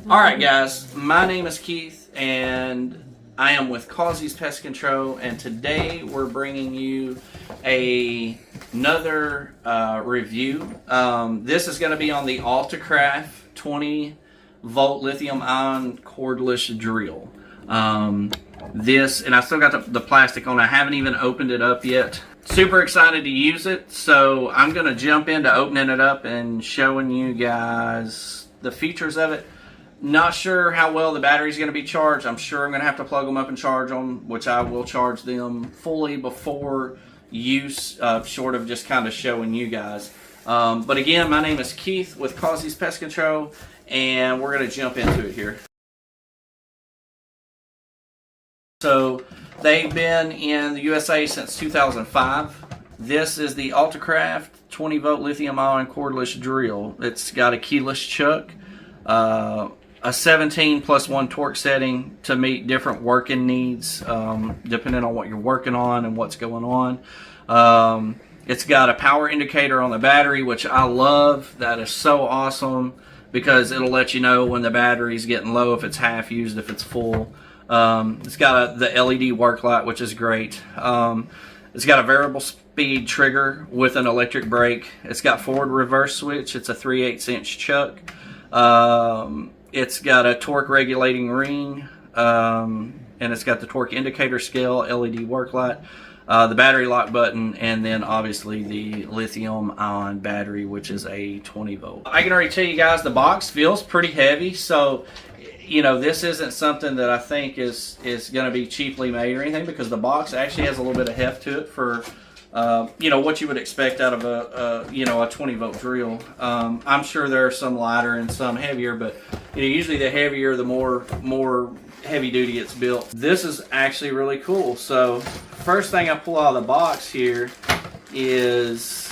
Alright guys, my name is Keith and I am with Cordless Pest Control, and today we're bringing you another review. This is going to be on the Altocraft 20 volt lithium ion cordless drill. This, and I still got the plastic on. I haven't even opened it up yet. Super excited to use it, so I'm going to jump into opening it up and showing you guys the features of it. Not sure how well the battery's going to be charged. I'm sure I'm going to have to plug them up and charge them, which I will charge them fully before use, short of just kind of showing you guys. But again, my name is Keith with Cordless Pest Control, and we're going to jump into it here. So they've been in the USA since 2005. This is the Altocraft 20 volt lithium ion cordless drill. It's got a keyless chuck, a 17+1 torque setting to meet different working needs, depending on what you're working on and what's going on. It's got a power indicator on the battery, which I love. That is so awesome because it'll let you know when the battery's getting low, if it's half used, if it's full. It's got the LED work light, which is great. It's got a variable speed trigger with an electric brake. It's got forward reverse switch. It's a 3/8 inch chuck. It's got a torque regulating ring, and it's got the torque indicator scale, LED work light, the battery lock button, and then obviously the lithium ion battery, which is a 20 volt. I can already tell you guys the box feels pretty heavy, so you know, this isn't something that I think is going to be cheaply made or anything, because the box actually has a little bit of heft to it for you know, what you would expect out of a you know, a 20 volt drill. I'm sure there are some lighter and some heavier, but you know, usually the heavier, the more heavy duty it's built. This is actually really cool. So first thing I pull out of the box here is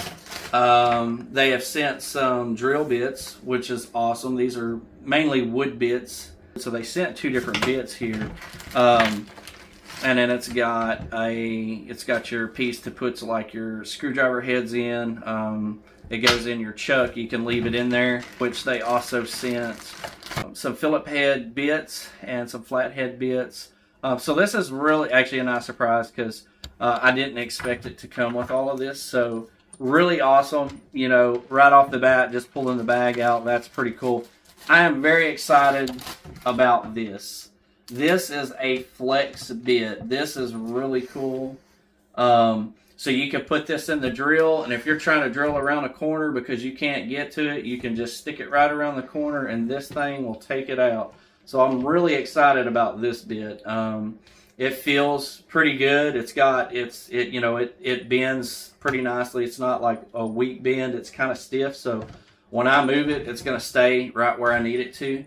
they have sent some drill bits, which is awesome. These are mainly wood bits. So they sent two different bits here, and then it's got your piece to put like your screwdriver heads in. It goes in your chuck. You can leave it in there. Which they also sent some Phillip head bits and some flathead bits. So this is really actually a nice surprise because I didn't expect it to come with all of this. So really awesome. You know, right off the bat, just pulling the bag out. That's pretty cool. I am very excited about this. This is a flex bit. This is really cool. So you can put this in the drill, and if you're trying to drill around a corner because you can't get to it, you can just stick it right around the corner and this thing will take it out. So I'm really excited about this bit. It feels pretty good. It bends pretty nicely. It's not like a weak bend. It's kind of stiff, so when I move it, it's going to stay right where I need it to.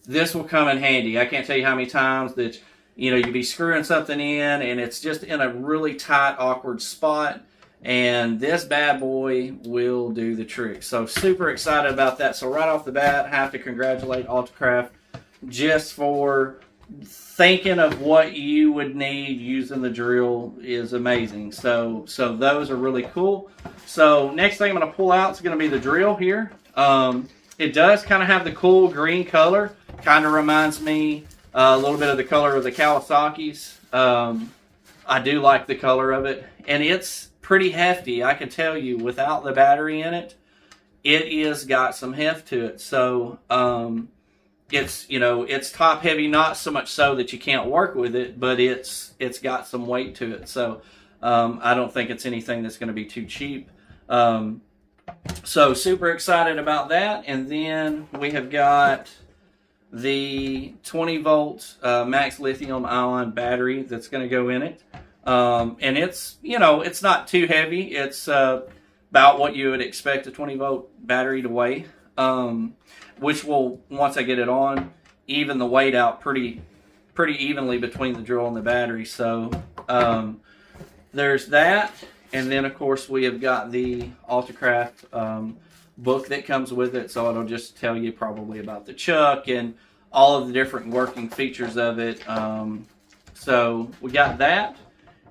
This will come in handy. I can't tell you how many times that, you know, you'd be screwing something in and it's just in a really tight, awkward spot, and this bad boy will do the trick. So super excited about that. So right off the bat, I have to congratulate Altocraft just for thinking of what you would need using the drill is amazing. So those are really cool. So next thing I'm going to pull out is going to be the drill here. It does kind of have the cool green color. Kind of reminds me a little bit of the color of the Kawasaki's. I do like the color of it, and it's pretty hefty. I can tell you, without the battery in it, it is got some heft to it. So it's, you know, it's top heavy, not so much so that you can't work with it, but it's got some weight to it. So I don't think it's anything that's going to be too cheap. So super excited about that. And then we have got the 20 volt max lithium ion battery that's going to go in it. And it's, you know, it's not too heavy. It's about what you would expect a 20 volt battery to weigh, which will, once I get it on, even the weight out pretty evenly between the drill and the battery. So there's that. And then, of course, we have got the Altocraft book that comes with it. So it'll just tell you probably about the chuck and all of the different working features of it. So we got that.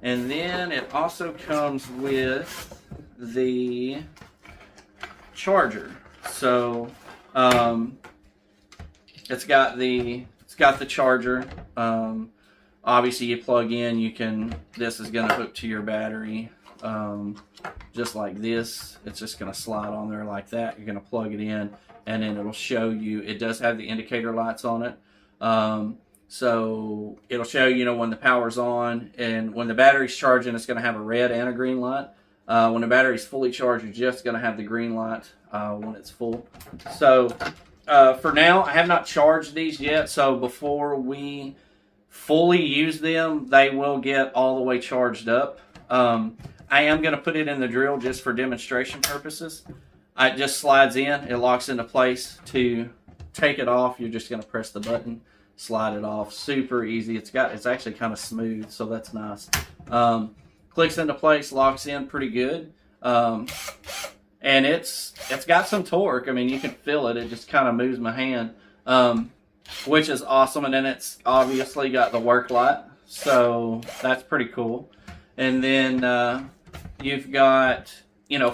And then it also comes with the charger. So it's got the charger. Obviously you plug in, this is going to hook to your battery, just like this. It's just going to slide on there like that. You're going to plug it in, and then it'll show you. It does have the indicator lights on it. So it'll show you, when the power's on, and when the battery's charging, it's going to have a red and a green light. When the battery's fully charged, you're just going to have the green light when it's full. So for now, I have not charged these yet, so before we fully use them, they will get all the way charged up. I am going to put it in the drill just for demonstration purposes. It just slides in, it locks into place. To take it off, you're just going to press the button, slide it off. Super easy. It's actually kind of smooth, so that's nice. Clicks into place, locks in pretty good. And it's got some torque. I mean, you can feel it. It just kind of moves my hand, which is awesome. And then it's obviously got the work light, so that's pretty cool. And then you've got,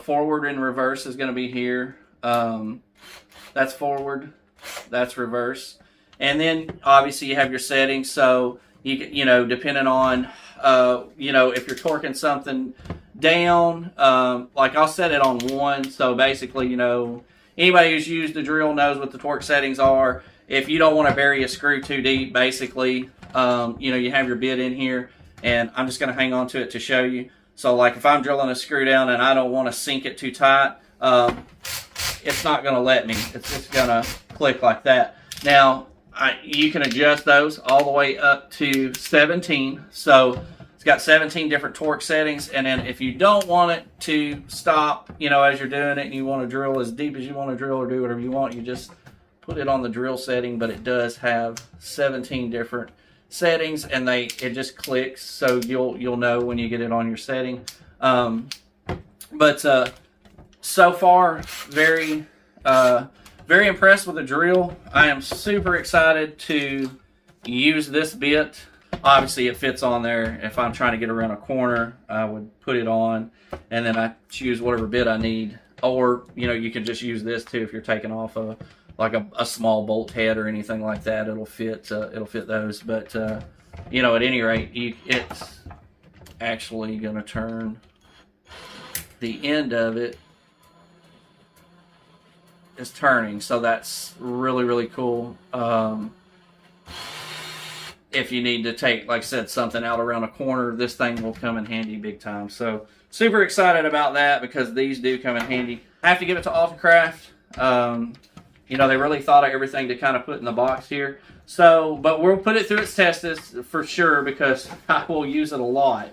forward and reverse is going to be here. That's forward, that's reverse. And then obviously you have your settings. So you depending on if you're torquing something down, like I'll set it on 1. So basically, anybody who's used the drill knows what the torque settings are. If you don't want to bury a screw too deep, basically, you have your bit in here, and I'm just going to hang on to it to show you. So like if I'm drilling a screw down and I don't want to sink it too tight, it's not going to let me. It's just going to click like that. Now, you can adjust those all the way up to 17. So it's got 17 different torque settings. And then if you don't want it to stop, as you're doing it, and you want to drill as deep as you want to drill or do whatever you want, you just put it on the drill setting. But it does have 17 different settings, and it just clicks, so you'll know when you get it on your setting. But so far, very impressed with the drill. I am super excited to use this bit. Obviously, it fits on there. If I'm trying to get around a corner, I would put it on, and then I choose whatever bit I need. Or, you can just use this too if you're taking off like a small bolt head or anything like that. It'll fit those. But, at any rate, it's actually going to turn. The end of it is turning, so that's really, really cool. If you need to take, like I said, something out around a corner, this thing will come in handy big time. So super excited about that, because these do come in handy. I have to give it to Altocraft. They really thought of everything to kind of put in the box here. So, but we'll put it through its tests for sure, because I will use it a lot.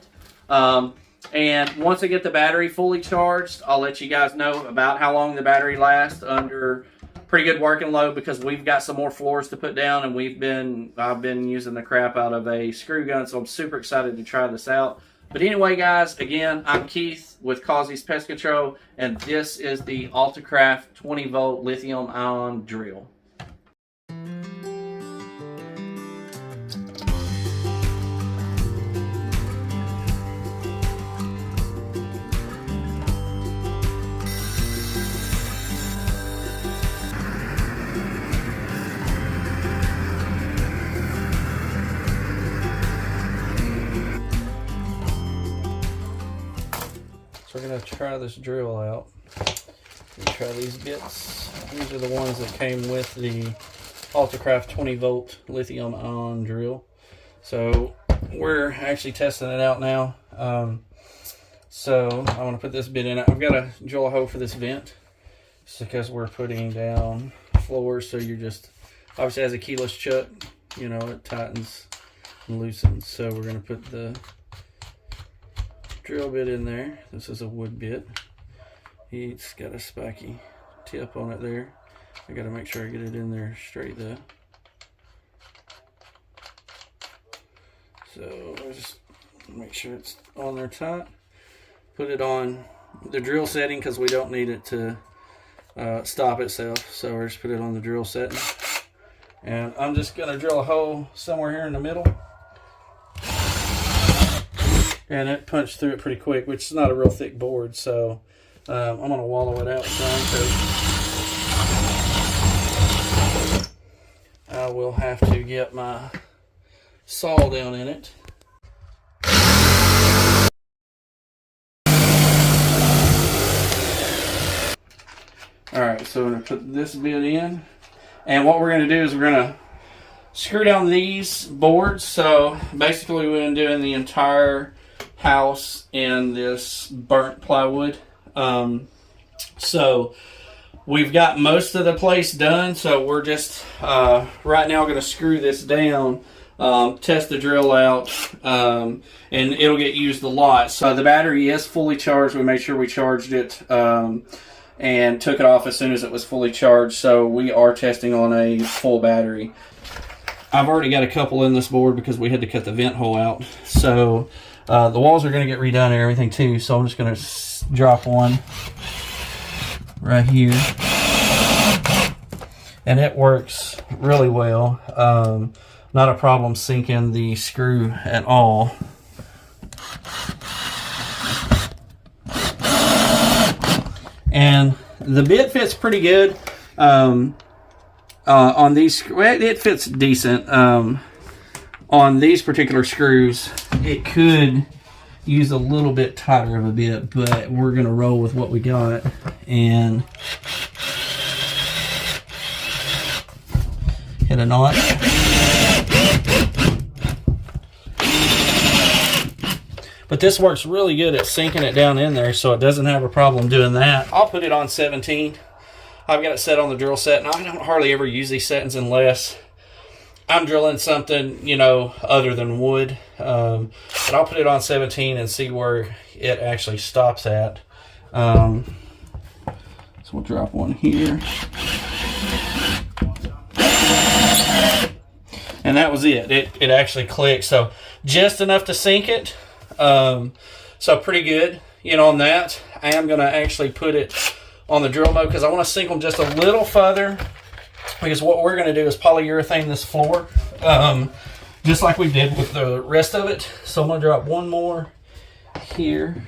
And once I get the battery fully charged, I'll let you guys know about how long the battery lasts under pretty good working load, because we've got some more floors to put down, and I've been using the crap out of a screw gun, so I'm super excited to try this out. But anyway, guys, again, I'm Keith with Causey's Pest Control, and this is the Altocraft 20-volt lithium-ion drill. So we're going to try this drill out. Try these bits. These are the ones that came with the Altocraft 20-volt lithium-ion drill. So we're actually testing it out now. So I want to put this bit in it. I've got to drill a hole for this vent, just because we're putting down floors. So you're just, obviously, as a keyless chuck, it tightens and loosens. So we're going to put the drill bit in there. This is a wood bit. It's got a spiky tip on it there. I got to make sure I get it in there straight though. So just make sure it's on there tight. Put it on the drill setting, because we don't need it to stop itself. So we're just put it on the drill setting. And I'm just going to drill a hole somewhere here in the middle. And it punched through it pretty quick, which is not a real thick board, so I'm going to wallow it out some. will have to get my saw down in it. Alright, so we're going to put this bit in. And what we're going to do is we're going to screw down these boards. So basically we're going to do in the entire house in this burnt plywood. So we've got most of the place done. So we're just right now going to screw this down, test the drill out, and it'll get used a lot. So the battery is fully charged. We made sure we charged it and took it off as soon as it was fully charged. So we are testing on a full battery. I've already got a couple in this board because we had to cut the vent hole out. So the walls are going to get redone and everything too. So I'm just going to drop one right here. And it works really well. Not a problem sinking the screw at all. And the bit fits pretty good on these. Well, it fits decent on these particular screws. It could use a little bit tighter of a bit, but we're going to roll with what we got. And hit a knot. But this works really good at sinking it down in there, so it doesn't have a problem doing that. I'll put it on 17. I've got it set on the drill set, and I don't hardly ever use these settings unless I'm drilling something, you know, other than wood. But I'll put it on 17 and see where it actually stops at. So we'll drop one here. And that was it. It actually clicked. So just enough to sink it. So pretty good, you know, on that. I am going to actually put it on the drill mode because I want to sink them just a little further, because what we're going to do is polyurethane this floor, just like we did with the rest of it. So I'm going to drop one more here.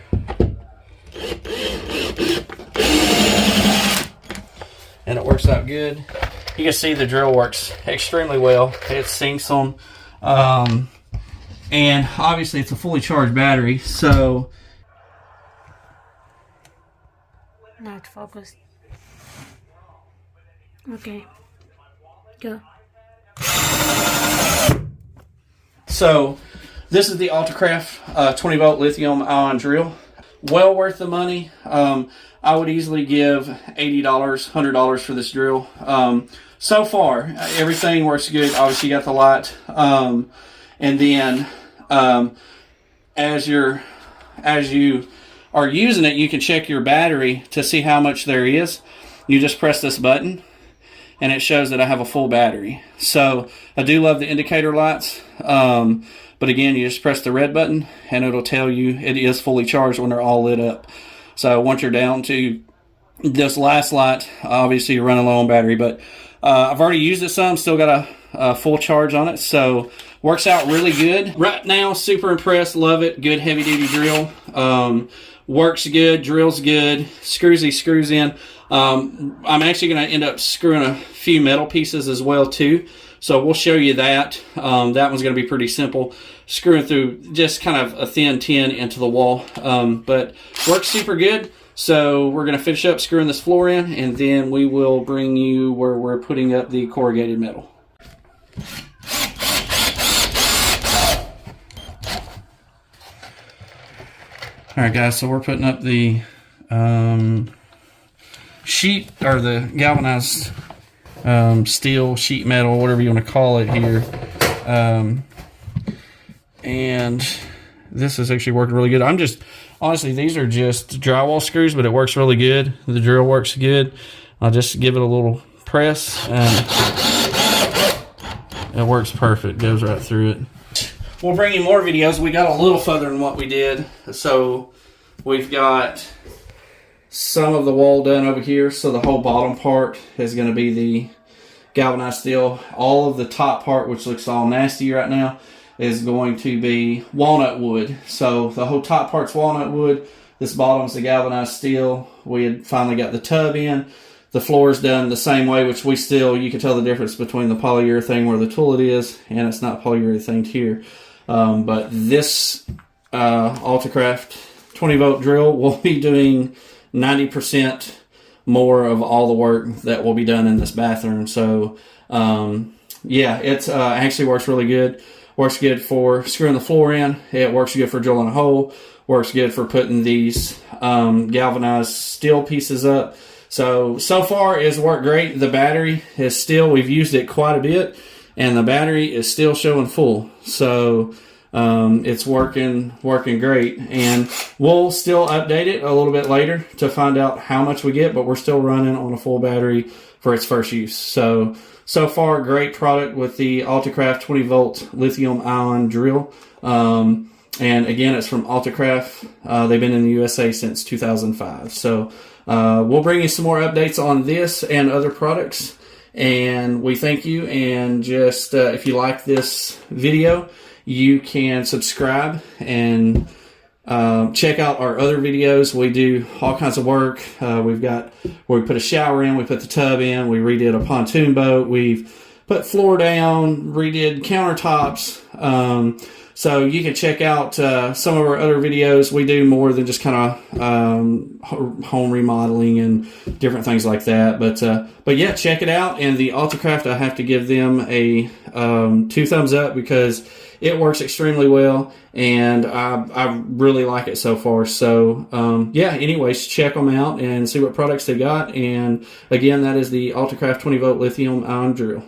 And it works out good. You can see the drill works extremely well. It sinks them. And obviously it's a fully charged battery, so... Not focused. Okay. Go. So, this is the Altocraft 20 volt lithium ion drill. Well worth the money. I would easily give $80, $100 for this drill. So far, everything works good. Obviously, you got the light. And then, as you are using it, you can check your battery to see how much there is. You just press this button, and it shows that I have a full battery. So I do love the indicator lights. But again, you just press the red button, and it'll tell you it is fully charged when they're all lit up. So once you're down to this last light, obviously you're running low on battery. But I've already used it some, still got a full charge on it. So works out really good. Right now, super impressed. Love it. Good heavy duty drill. Works good. Drills good. Screws these screws in. I'm actually going to end up screwing a few metal pieces as well too. So we'll show you that. That one's going to be pretty simple. Screwing through just kind of a thin tin into the wall. But works super good. So we're going to finish up screwing this floor in, and then we will bring you where we're putting up the corrugated metal. Alright guys, so we're putting up the sheet, or the galvanized steel, sheet metal, whatever you want to call it here. And this is actually working really good. Honestly, these are just drywall screws, but it works really good. The drill works good. I'll just give it a little press, and it works perfect. Goes right through it. We'll bring you more videos. We got a little further than what we did. So we've got some of the wall done over here. So the whole bottom part is going to be the galvanized steel. All of the top part, which looks all nasty right now, is going to be walnut wood. So the whole top part's walnut wood. This bottom's the galvanized steel. We had finally got the tub in. The floor is done the same way, which you can tell the difference between the polyurethane where the toilet is, and it's not polyurethane here. But this Altocraft 20 volt drill will be doing 90% more of all the work that will be done in this bathroom. So yeah, it actually works really good. Works good for screwing the floor in. It works good for drilling a hole. Works good for putting these galvanized steel pieces up. So far it's worked great. The battery is still, we've used it quite a bit, and the battery is still showing full. So it's working great, and we'll still update it a little bit later to find out how much we get, but we're still running on a full battery for its first use. So far, great product with the Altocraft 20 volt lithium ion drill. And again, it's from Altocraft. They've been in the USA since 2005. So we'll bring you some more updates on this and other products. And we thank you. And just if you like this video, you can subscribe and check out our other videos. We do all kinds of work. We've got where we put a shower in, we put the tub in, we redid a pontoon boat, we've put floor down, redid countertops. So you can check out some of our other videos. We do more than just kind of home remodeling and different things like that. But yeah, check it out. And the Altocraft, I have to give them a 2 thumbs up because it works extremely well, and I really like it so far. So yeah, anyways, check them out and see what products they got. And again, that is the Altocraft 20 volt lithium ion drill.